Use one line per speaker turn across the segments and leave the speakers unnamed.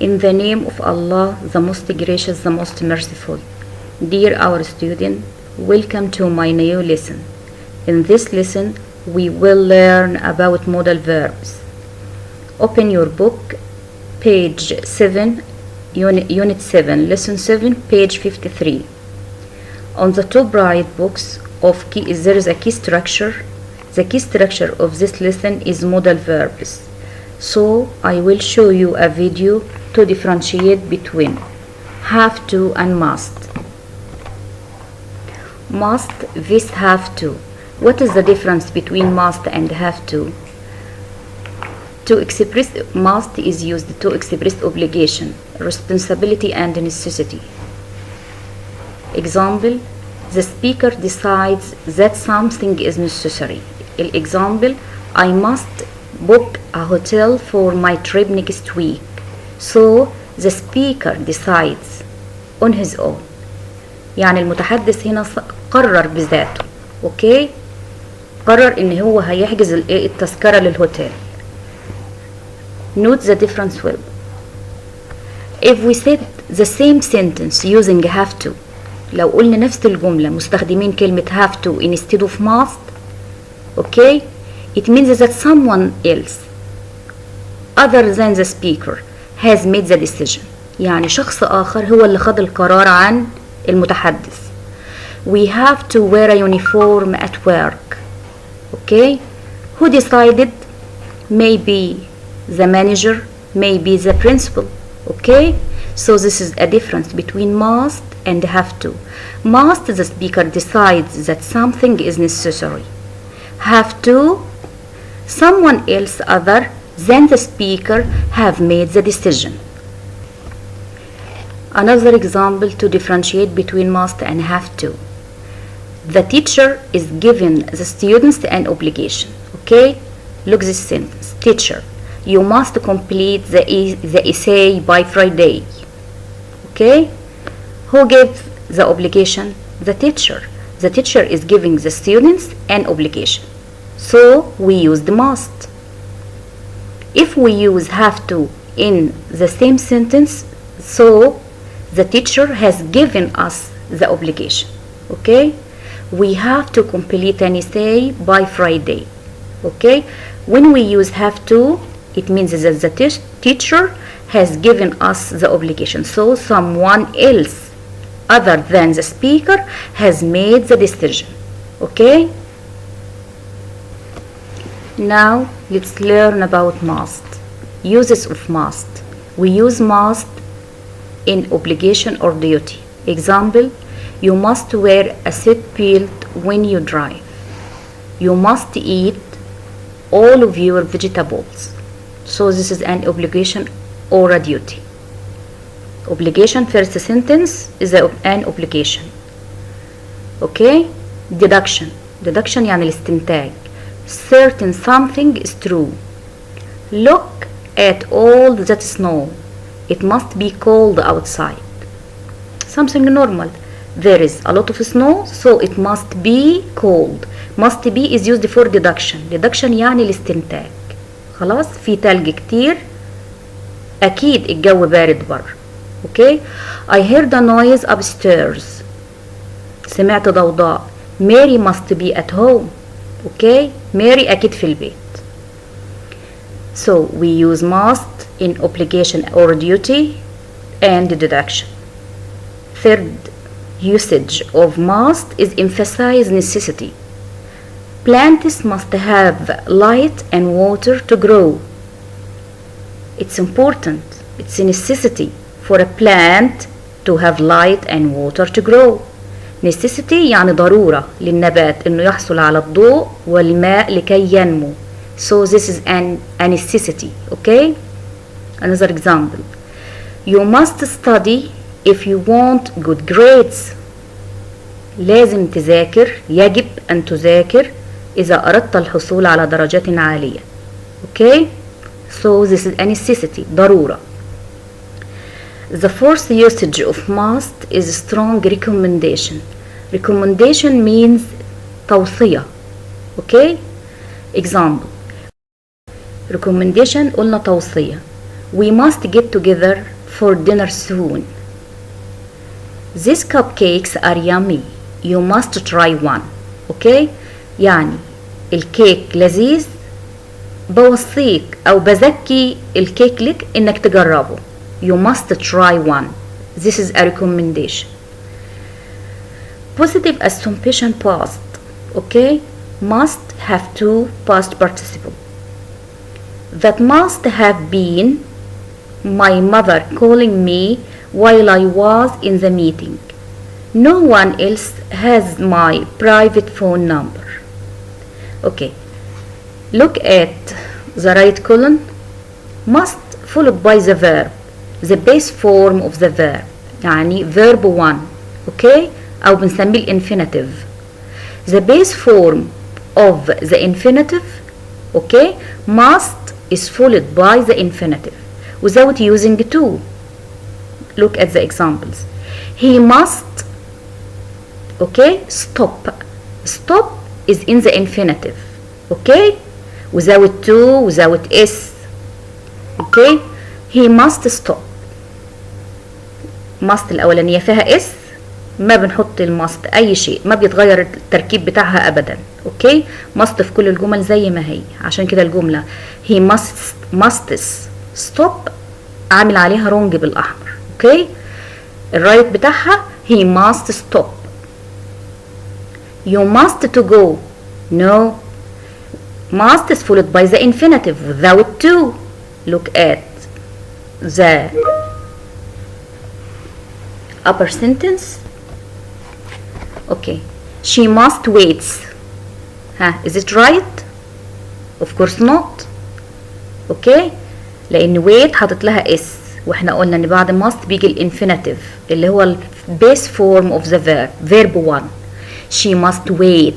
In the name of Allah, the most gracious, the most merciful. Dear our student, welcome to my new lesson. In this lesson, we will learn about modal verbs. Open your book, page 7, unit 7, lesson 7, page 53. On the top right box of key, there is a key structure. The key structure of this lesson is modal verbs. So I will show you a video to differentiate between have to and must. Must, this have to. What is the difference between must and have to? To express must is used to express obligation, responsibility and necessity. Example, the speaker decides that something is necessary. Example, I must book a hotel for my trip next week. So the speaker decides on his own. يعني المتحدث هنا قرر بذاته. اوكي، قرر ان هو هيحجز التذكرة للهوتيل. Note the difference well. If we said the same sentence using have to, لو قلنا نفس الجملة مستخدمين كلمة have to instead of must, okay, it means that someone else other than the speaker has made the decision. يعني شخص آخر هو اللي خد القرار عن المتحدث. We have to wear a uniform at work. Okay, who decided? Maybe the manager, maybe the principal. Okay, so this is a difference between must and have to. Must, the speaker decides that something is necessary. Have to, someone else other than the speaker have made the decision. Another example to differentiate between must and have to. The teacher is giving the students an obligation. Okay, look this sentence. Teacher, you must complete the essay by Friday. Okay, who gave the obligation? The teacher. The teacher is giving the students an obligation. So we use the must. If we use have to in the same sentence, so the teacher has given us the obligation. Okay, we have to complete an essay by Friday. Okay, when we use have to, it means that the teacher has given us the obligation. So someone else other than the speaker has made the decision. Okay, now let's learn about must. Uses of must. We use must in obligation or duty. Example, you must wear a seat belt when you drive. You must eat all of your vegetables. So this is an obligation or a duty. Obligation, first sentence is an obligation. Okay, deduction. Deduction يعني الاستنتاج. Certain something is true. Look at all that snow. It must be cold outside. Something normal. There is a lot of snow, so it must be cold. Must be is used for deduction. Deduction يعني الاستنتاج. خلاص، في تلج كتير، أكيد الجو بارد بره. Okay, I heard a noise upstairs. سمعت ضوضاء. Mary must be at home. Okay, Mary أكيد في البيت. So we use must in obligation or duty and deduction. Third usage of must is emphasize necessity. Plants must have light and water to grow. It's important. It's a necessity for a plant to have light and water to grow. Necessity يعني ضرورة للنبات إنه يحصل على الضوء والماء لكي ينمو. So this is a necessity. Okay? Another example. You must study if you want good grades. لازم تذاكر، يجب أن تذاكر إذا أردت الحصول على درجات عالية. Okay? So this is a necessity. ضرورة. The fourth usage of must is strong recommendation. Recommendation means توصية. Okay? Example. Recommendation قلنا توصية. We must get together for dinner soon. These cupcakes are yummy. You must try one. اوكي، يعني الكيك لذيذ، بوصيك او بزكي الكيك لك انك تجربه. You must try one. This is a recommendation. Positive assumption past. Okay, must have two past participle. That must have been my mother calling me while I was in the meeting. No one else has my private phone number. Okay, look at the right column. Must followed by the verb, the base form of the verb، يعني verb 1. okay، أو بنسميه الانفينيتيف. The base form of the infinitive، okay، must is followed by the infinitive without using to. Look at the examples. He must، okay، stop. Stop is in the infinitive، okay، without to, without s. okay، he must stop. must الأولانية فيها اس، ما بنحط الماست أي شيء، ما بيتغير التركيب بتاعها أبدا. اوكي، must في كل الجمل زي ما هي. عشان كده الجملة he must stop عامل عليها رونج بالأحمر. اوكي، الرايت بتاعها he must stop. You must to go. No. Must is followed by the infinitive without to. Look at the upper sentence. Okay. She must wait. Is it right? Of course not. Okay. لأن wait حاطط لها اس، واحنا قلنا ان بعد must بيجي الانفينيتيف اللي هو ال base form of the verb، verb 1. She must wait.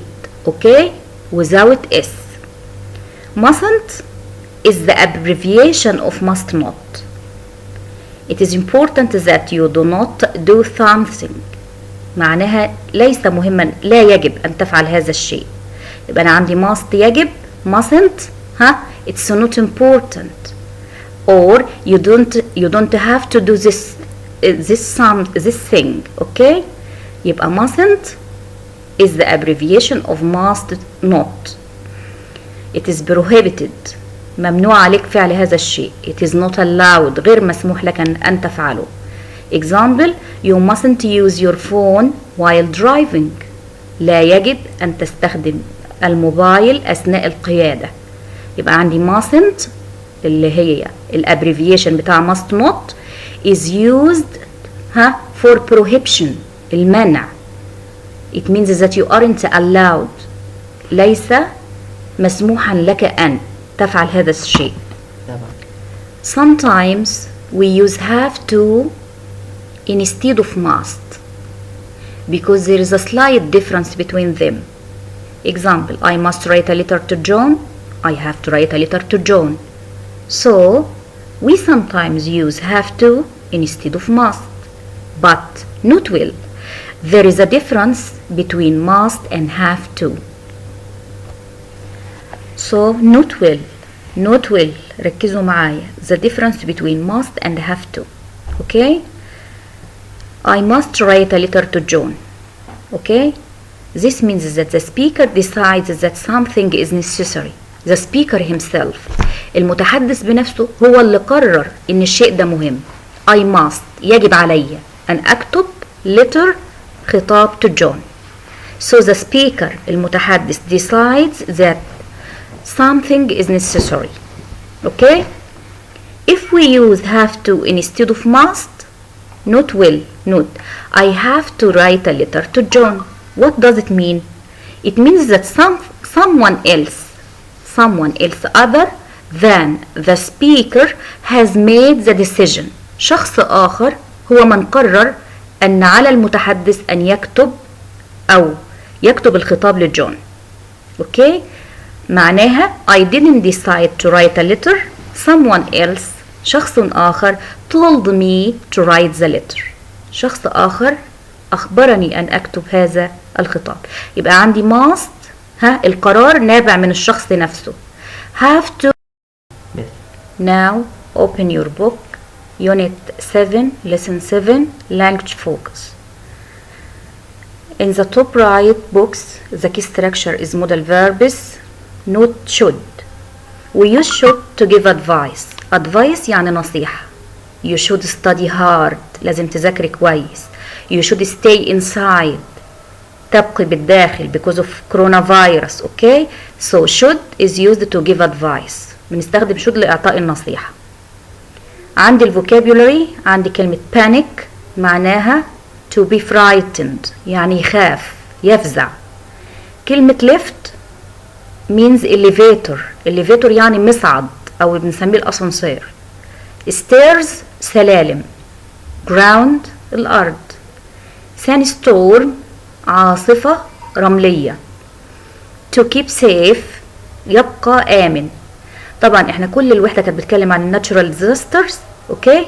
okay، without s. Mustn't is the abbreviation of must not. It is important that you do not do something. معناها ليس مهما، لا يجب أن تفعل هذا الشيء. يبقى أنا عندي must يجب، mustn't it's not important. Or you don't have to do this thing. okay، يبقى mustn't is the abbreviation of must not. It is prohibited. ممنوع عليك فعل هذا الشيء. It is not allowed. غير مسموح لك أن تفعله. Example: you mustn't use your phone while driving. لا يجب أن تستخدم الموبايل أثناء القيادة. يبقى عندي mustn't اللي هي الابريفيشن بتاع must not is used for prohibition، المنع. It means that you aren't allowed. ليس مسموحا لك أن تفعل هذا الشيء. Sometimes we use have to instead of must because there is a slight difference between them. Example: I must write a letter to John. I have to write a letter to John. So we sometimes use have to instead of must, but not will. There is a difference between must and have to. So not will ركزوا معايا. The difference between must and have to. Okay, I must write a letter to John. Okay, this means that the speaker decides that something is necessary. The speaker himself، المتحدث بنفسه هو اللي قرر ان الشيء ده مهم. I must يجب علي ان اكتب letter خطاب to John. So the speaker المتحدث decides that something is necessary. Okay, if we use have to instead of must, not will, not I have to write a letter to John. What does it mean? It means that someone else other than the speaker has made the decision. شخص آخر هو من قرر أن على المتحدث أن يكتب الخطاب لجون. Okay, معناها I didn't decide to write a letter. Someone else، شخص آخر told me to write the letter. شخص آخر أخبرني أن أكتب هذا الخطاب. يبقى عندي must القرار نابع من الشخص نفسه. have to. Now open your book, Unit 7, Lesson 7, Language Focus. In the top right box, the key structure is modal verbs. Note should. We use should to give advice. Advice يعني نصيحة. You should study hard. لازم تذاكري كويس. You should stay inside. تبقي بالداخل because of coronavirus. Okay? So should is used to give advice. بنستخدم should لإعطاء النصيحة. عندي الفوكابولاري، عندي كلمة panic معناها to be frightened يعني يخاف يفزع. كلمة lift means elevator. elevator يعني مصعد أو بنسميه الأسانسير. stairs سلالم. ground الأرض. sandstorm عاصفة رملية. to keep safe يبقى آمن. طبعا احنا كل الوحدة كانت بتتكلم عن natural disasters. اوكي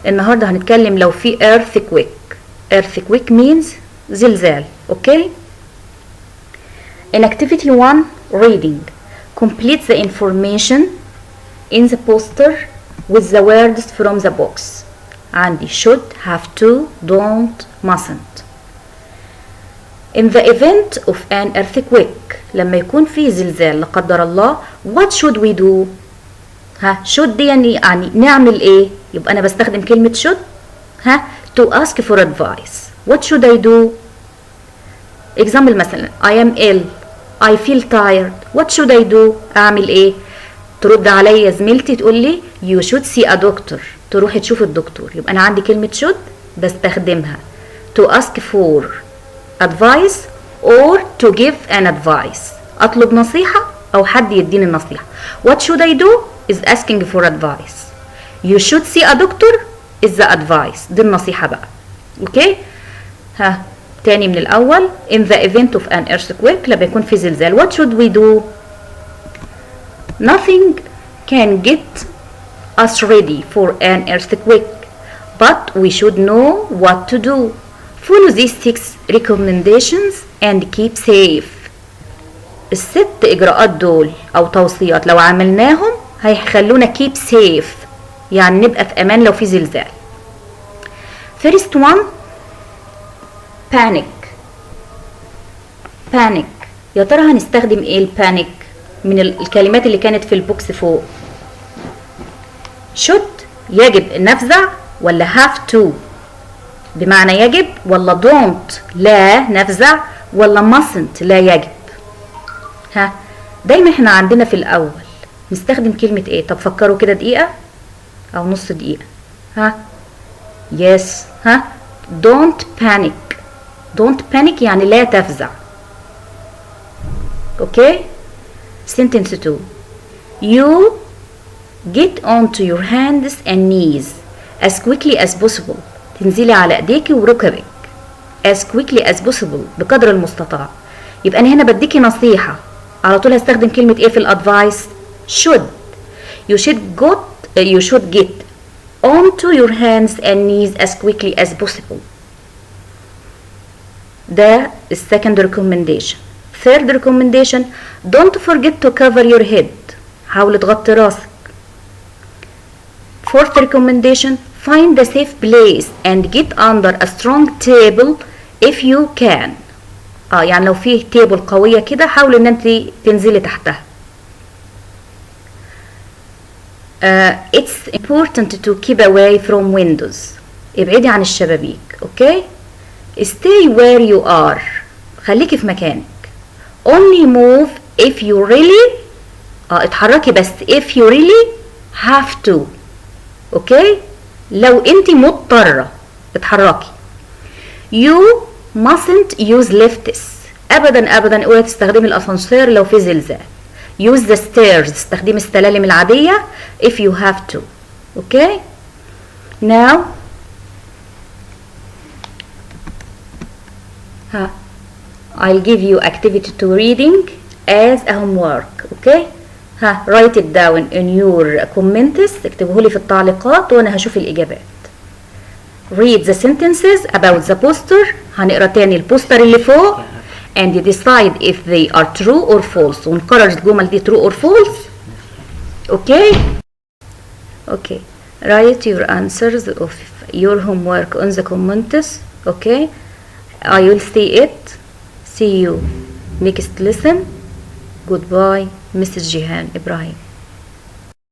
النهاردة هنتكلم لو في earthquake. earthquake means زلزال. اوكي in activity 1 reading complete the information in the poster with the words from the box. عندي should, have to, don't, mustn't. In the event of an earthquake لما يكون في زلزال لا قدر الله what should we do؟ should دي يعني نعمل ايه؟ يبقى انا بستخدم كلمة should to ask for advice. What should I do؟ example مثلا I am ill, I feel tired. What should I do؟ اعمل ايه؟ ترد عليا زميلتي تقول لي you should see a doctor. تروحي تشوف الدكتور. يبقى انا عندي كلمة should بستخدمها to ask for advice or to give an advice. اطلب نصيحة او حد يديني النصيحة. What should I do is asking for advice. You should see a doctor is the advice. دي النصيحة بقى. اوكي تاني من الاول in the event of an earthquake لما يكون في زلزال what should we do؟ Nothing can get us ready for an earthquake but we should know what to do. Follow these 6 recommendations and keep safe. الست إجراءات دول أو توصيات لو عملناهم هيخلونا keep safe يعني نبقى في أمان لو في زلزال. First one panic. panic يا ترى هنستخدم إيه البانيك من الكلمات اللي كانت في البوكس فوق؟ should يجب نفزع ولا have to بمعنى يجب ولا don't لا نفزع ولا mustn't لا يجب؟ دايما احنا عندنا في الاول نستخدم كلمة ايه؟ طب فكروا كده دقيقة او نص دقيقة. yes don't panic. don't panic يعني لا تفزع. اوكي sentence 2 you get onto your hands and knees as quickly as possible. تنزلي على ايديكي وركبك as quickly as possible بقدر المستطاع. يبقى انا هنا بديكي نصيحة على طول هستخدم كلمة ايه في الادفايس؟ should. you should get onto your hands and knees as quickly as possible. ده second recommendation. third recommendation don't forget to cover your head. حاول تغطي راسك. fourth recommendation find a safe place and get under a strong table if you can. يعني لو فيه تيبل قوية كده حاول ان انت تنزلي تحتها. It's important to keep away from windows. ابعدي عن الشبابيك. اوكي stay where you are. خليكي في مكانك. only move if you really اتحركي بس if you really have to. اوكي لو انت مضطرة اتحركي. you mustn't use lifts. ابدا ابدا اوعي تستخدمي الاسانسير لو في زلزال. use the stairs. استخدمي السلالم العادية if you have to. okay now I'll give you activity to reading as a homework. okay write it down in your comments. اكتبوه لي في التعليقات وانا هشوف الاجابات. read the sentences about the poster. هنقرا تاني البوستر اللي فوق and decide if they are true or false ونقرر الجمل دي true or false. okay Okay, write your answers of your homework on the comments. Okay, I will see it. See you next lesson. Goodbye, Mrs. Jihan Ibrahim.